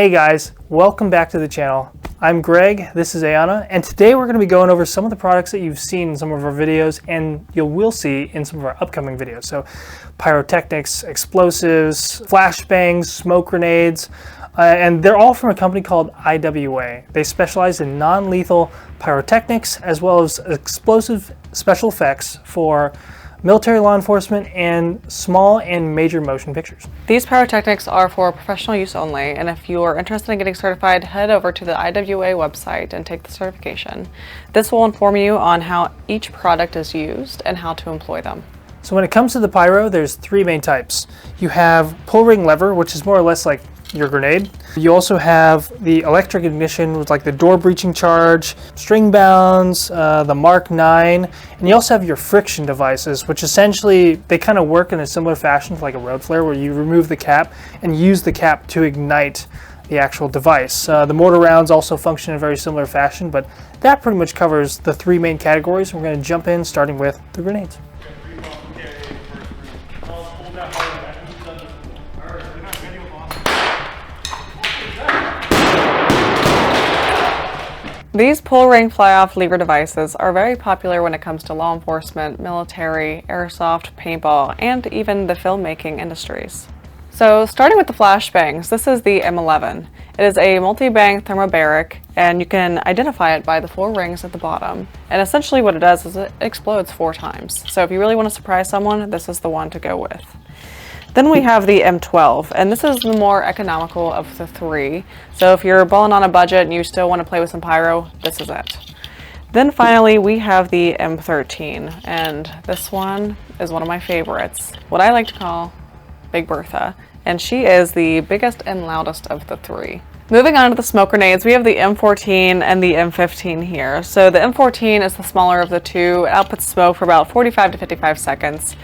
Hey guys, welcome back to the channel. I'm Greg, this is Ayana, and today we're going to be going over some of the products that you've seen in some of our videos and you will see in some of our upcoming videos. So pyrotechnics, explosives, flashbangs, smoke grenades, and they're all from a company called IWA. They specialize in non-lethal pyrotechnics as well as explosive special effects for military, law enforcement, and small and major motion pictures. These pyrotechnics are for professional use only, and if you are interested in getting certified, head over to the IWA website and take the certification. This will inform you on how each product is used and how to employ them. So when it comes to the pyro, there's three main types. You have pull ring lever, which is more or less like your grenade. You also have the electric ignition with like the door breaching charge, string bounds, the Mark 9, and you also have your friction devices, which essentially they kind of work in a similar fashion to like a road flare, where you remove the cap and use the cap to ignite the actual device. The mortar rounds also function in a very similar fashion, but that pretty much covers the three main categories. We're going to jump in starting with the grenades. These pull ring fly-off lever devices are very popular when it comes to law enforcement, military, airsoft, paintball, and even the filmmaking industries. So starting with the flashbangs, this is the M11. It is a multi-bang thermobaric, and you can identify it by the 4 rings at the bottom. And essentially what it does is it explodes 4 times. So if you really want to surprise someone, this is the one to go with. Then we have the M12, and this is the more economical of the 3. So if you're balling on a budget and you still want to play with some pyro, this is it. Then finally we have the M13, and this one is one of my favorites, what I like to call Big Bertha, and she is the biggest and loudest of the 3. Moving on to the smoke grenades, we have the M14 and the M15 here. So the M14 is the smaller of the 2. It outputs smoke for about 45 to 55 seconds.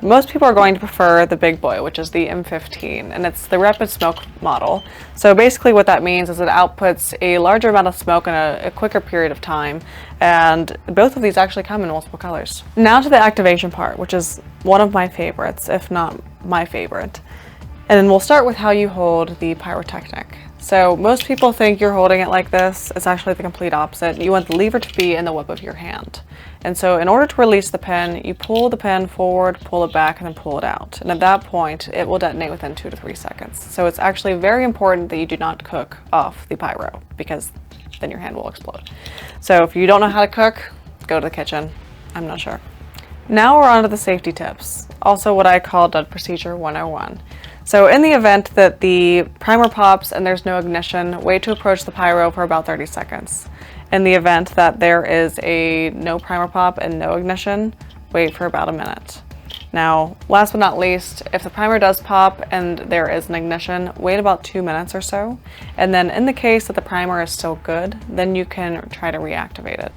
Most people are going to prefer the big boy, which is the M15, and it's the rapid smoke model. So basically what that means is it outputs a larger amount of smoke in a quicker period of time, and both of these actually come in multiple colors. Now to the activation part, which is one of my favorites, if not my favorite. And then we'll start with how you hold the pyrotechnic. So most people think you're holding it like this. It's actually the complete opposite. You want the lever to be in the whip of your hand. And so in order to release the pin, you pull the pin forward, pull it back, and then pull it out. And at that point, it will detonate within 2 to 3 seconds. So it's actually very important that you do not cook off the pyro, because then your hand will explode. So if you don't know how to cook, go to the kitchen. I'm not sure. Now we're on to the safety tips, also what I call DUD Procedure 101. So in the event that the primer pops and there's no ignition, wait to approach the pyro for about 30 seconds. In the event that there is a no primer pop and no ignition, wait for about a minute. Now, last but not least, if the primer does pop and there is an ignition, wait about 2 minutes or so. And then in the case that the primer is still good, then you can try to reactivate it.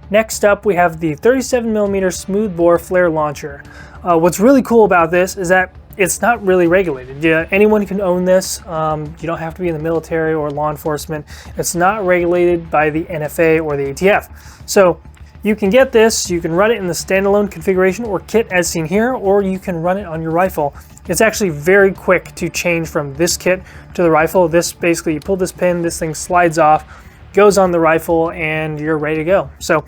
Next up, we have the 37mm smoothbore flare launcher. What's really cool about this is that it's not really regulated. Anyone can own this. You don't have to be in the military or law enforcement. It's not regulated by the NFA or the ATF. So you can get this, you can run it in the standalone configuration or kit as seen here, or you can run it on your rifle. It's actually very quick to change from this kit to the rifle. This basically, you pull this pin, this thing slides off, goes on the rifle, and you're ready to go. So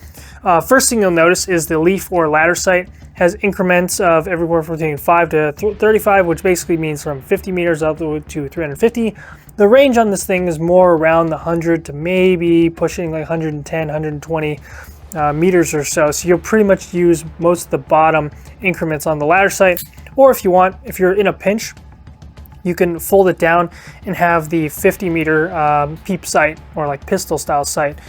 first thing you'll notice is the leaf or ladder sight has increments of everywhere between 5 to 35, which basically means from 50 meters up to 350. The range on this thing is more around the 100 to maybe pushing like 110, 120 meters or so. So you'll pretty much use most of the bottom increments on the ladder sight. Or if you want, if you're in a pinch, you can fold it down and have the 50-meter peep sight, or like pistol style sight,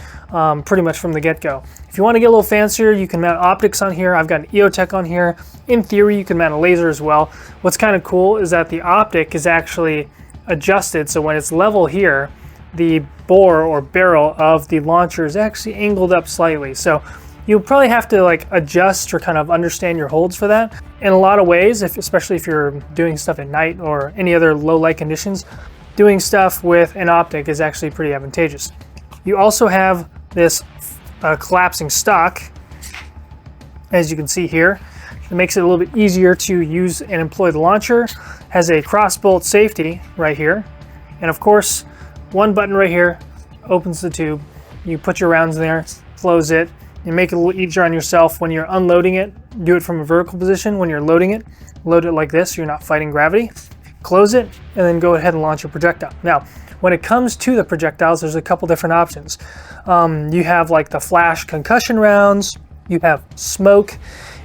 pretty much from the get-go. If you want to get a little fancier, you can mount optics on here. I've got an EOTech on here. In theory, you can mount a laser as well. What's kind of cool is that the optic is actually adjusted, so when it's level here, the bore or barrel of the launcher is actually angled up slightly. So you'll probably have to like adjust or kind of understand your holds for that. In a lot of ways, especially if you're doing stuff at night or any other low light conditions, doing stuff with an optic is actually pretty advantageous. You also have this collapsing stock, as you can see here. It makes it a little bit easier to use and employ the launcher. Has a cross bolt safety right here. And of course, one button right here opens the tube. You put your rounds in there, close it. You make it a little easier on yourself when you're unloading it. Do it from a vertical position. When you're loading it, load it like this so you're not fighting gravity. Close it, and then go ahead and launch your projectile. Now, when it comes to the projectiles, there's a couple different options. You have like the flash concussion rounds, you have smoke,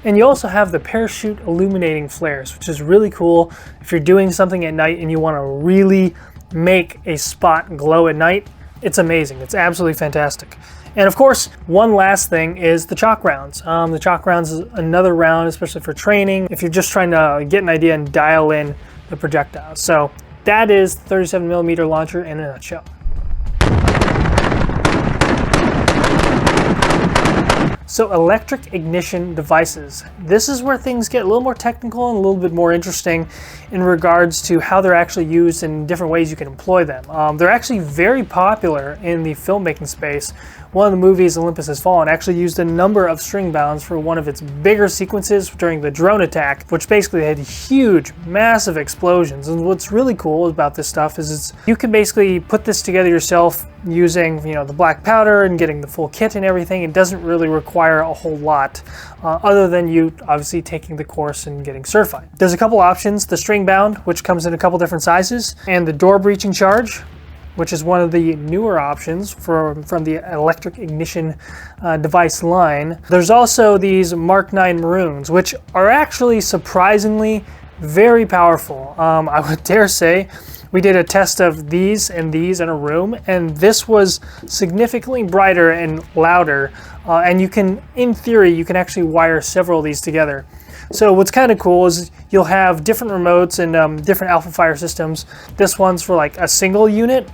and you also have the parachute illuminating flares, which is really cool if you're doing something at night and you want to really make a spot glow at night. It's amazing. It's absolutely fantastic. And of course, one last thing is the chalk rounds. The chalk rounds is another round, especially for training, if you're just trying to get an idea and dial in the projectile. So that is the 37mm launcher in a nutshell. So electric ignition devices. This is where things get a little more technical and a little bit more interesting in regards to how they're actually used and different ways you can employ them. They're actually very popular in the filmmaking space. One of the movies, Olympus Has Fallen, actually used a number of string bands for one of its bigger sequences during the drone attack, which basically had huge, massive explosions. And what's really cool about this stuff is you can basically put this together yourself using, the black powder and getting the full kit and everything. It doesn't really require a whole lot other than you obviously taking the course and getting certified. There's a couple options: the string bound, which comes in a couple different sizes, and the door breaching charge, which is one of the newer options from the electric ignition device line. There's also these Mark 9 Maroons, which are actually surprisingly very powerful. I would dare say we did a test of these in a room, and this was significantly brighter and louder. And you can, in theory, you can actually wire several of these together. So what's kind of cool is you'll have different remotes and different Alpha Fire systems. This one's for like a single unit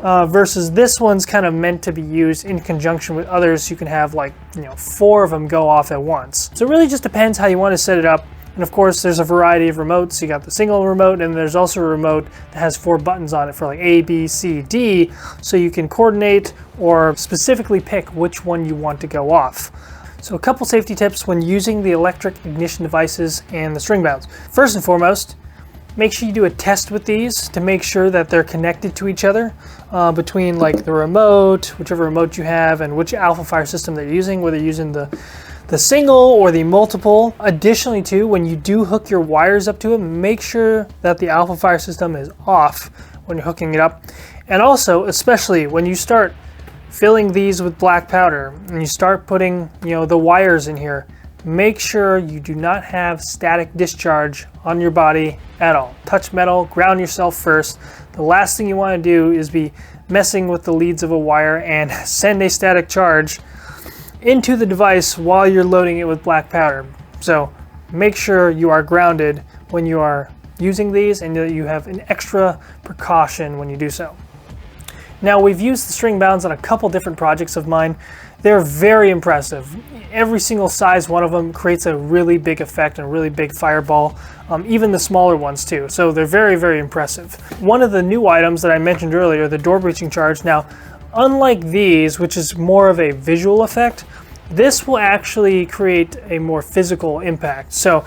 versus this one's kind of meant to be used in conjunction with others. You can have like 4 of them go off at once. So it really just depends how you want to set it up. And of course, there's a variety of remotes. You got the single remote, and there's also a remote that has 4 buttons on it for like A, B, C, D, so you can coordinate or specifically pick which one you want to go off. So a couple safety tips when using the electric ignition devices and the string bounds. First and foremost, make sure you do a test with these to make sure that they're connected to each other between like the remote, whichever remote you have, and which Alpha Fire system they're using, whether you're using the single or the multiple. Additionally too, when you do hook your wires up to it, make sure that the Alpha Fire system is off when you're hooking it up. And also, especially when you start filling these with black powder and you start putting the wires in here, make sure you do not have static discharge on your body at all. Touch metal, ground yourself first. The last thing you want to do is be messing with the leads of a wire and send a static charge into the device while you're loading it with black powder. So make sure you are grounded when you are using these and that you have an extra precaution when you do so. Now, we've used the string bounds on a couple different projects of mine. They're very impressive. Every single size one of them creates a really big effect and a really big fireball, even the smaller ones too. So they're very, very impressive. One of the new items that I mentioned earlier, the door breaching charge. Now, unlike these, which is more of a visual effect, this will actually create a more physical impact. So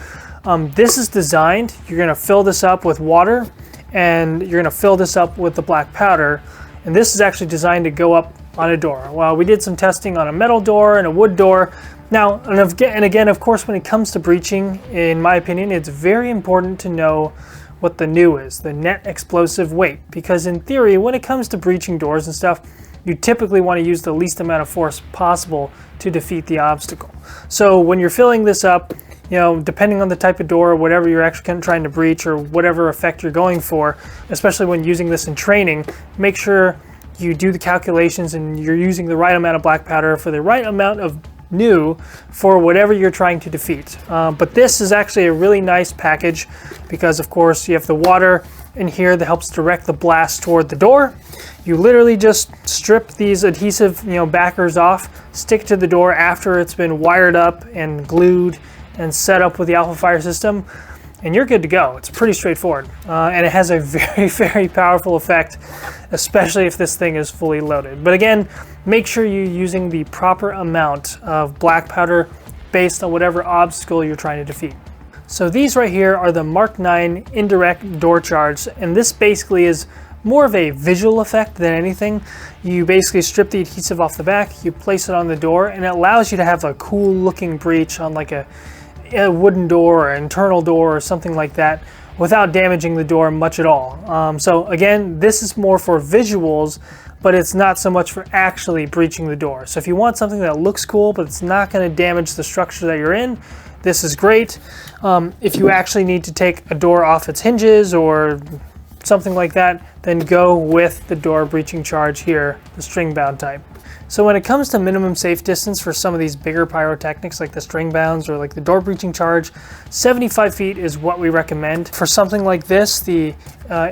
this is designed, you're going to fill this up with water and you're going to fill this up with the black powder, and this is actually designed to go up on a door. Well, we did some testing on a metal door and a wood door. Now, and again, of course, when it comes to breaching, in my opinion, it's very important to know what the new is, the net explosive weight, because in theory, when it comes to breaching doors and stuff, you typically want to use the least amount of force possible to defeat the obstacle. So when you're filling this up, depending on the type of door, whatever you're actually trying to breach or whatever effect you're going for, especially when using this in training, make sure you do the calculations and you're using the right amount of black powder for the right amount of new for whatever you're trying to defeat. But this is actually a really nice package because, of course, you have the water in here that helps direct the blast toward the door. You literally just strip these adhesive backers off, stick to the door after it's been wired up and glued and set up with the Alpha Fire system, and you're good to go. It's pretty straightforward, and it has a very, very powerful effect, especially if this thing is fully loaded. But again, make sure you're using the proper amount of black powder based on whatever obstacle you're trying to defeat. So these right here are the Mark 9 indirect door charge, and this basically is more of a visual effect than anything. You basically strip the adhesive off the back, you place it on the door, and it allows you to have a cool looking breech on like a wooden door or internal door or something like that without damaging the door much at all. So again, this is more for visuals, but it's not so much for actually breaching the door. So if you want something that looks cool but it's not going to damage the structure that you're in, this is great. If you actually need to take a door off its hinges or something like that, then go with the door breaching charge here, the string bound type. So when it comes to minimum safe distance for some of these bigger pyrotechnics like the string bounds or like the door breaching charge, 75 feet is what we recommend. For something like this, the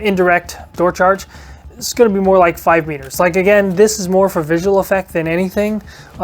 indirect door charge, it's going to be more like 5 meters. Like again, this is more for visual effect than anything,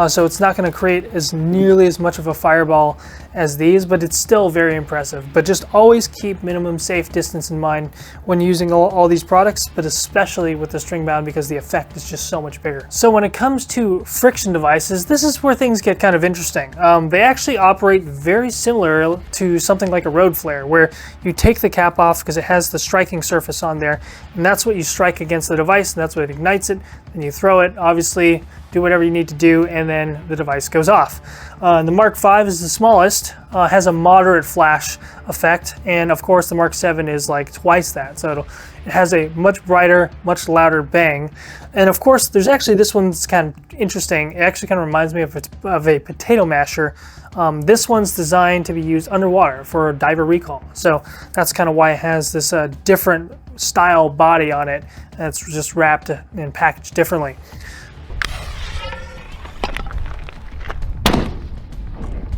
so it's not going to create as nearly as much of a fireball as these, but it's still very impressive. But just always keep minimum safe distance in mind when using all these products, but especially with the string bound because the effect is just so much bigger. So when it comes to friction devices, this is where things get kind of interesting. They actually operate very similar to something like a road flare, where you take the cap off because it has the striking surface on there, and that's what you strike against the device, and that's what ignites it. Then you throw it, obviously do whatever you need to do, and then the device goes off. The Mark 5 is the smallest, has a moderate flash effect, and of course the Mark 7 is like twice that, so it has a much brighter, much louder bang. And of course there's actually, this one's kind of interesting, it actually kind of reminds me of a potato masher. This one's designed to be used underwater for diver recall, so that's kind of why it has this different style body on it, and it's just wrapped and packaged differently.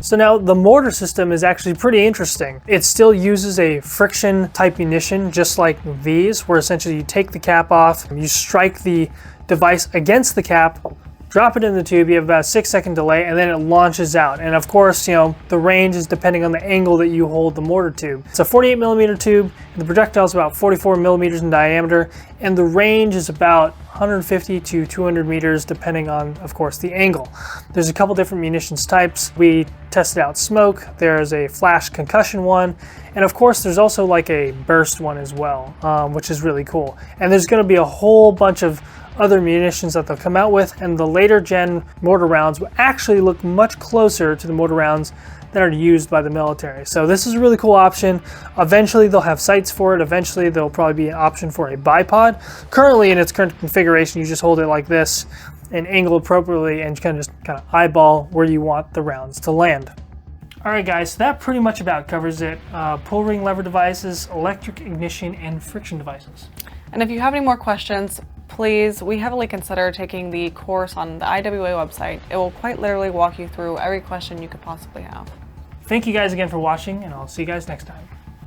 So now the mortar system is actually pretty interesting. It still uses a friction type munition just like these, where essentially you take the cap off, you strike the device against the cap, drop it in the tube, you have about a 6-second delay, and then it launches out. And of course, you know, the range is depending on the angle that you hold the mortar tube. It's a 48 millimeter tube, and the projectile is about 44 millimeters in diameter, and the range is about 150 to 200 meters depending on, of course, the angle. There's a couple different munitions types. We tested out smoke, there's a flash concussion one, and of course there's also like a burst one as well, which is really cool. And there's going to be a whole bunch of other munitions that they'll come out with, and the later gen mortar rounds will actually look much closer to the mortar rounds that are used by the military. So this is a really cool option. Eventually they'll have sights for it. Eventually there'll probably be an option for a bipod. Currently in its current configuration, you just hold it like this and angle appropriately and kind of eyeball where you want the rounds to land. Alright guys, so that pretty much about covers it. Pull ring lever devices, electric ignition, and friction devices. And if you have any more questions, please, we heavily consider taking the course on the IWA website. It will quite literally walk you through every question you could possibly have. Thank you guys again for watching, and I'll see you guys next time.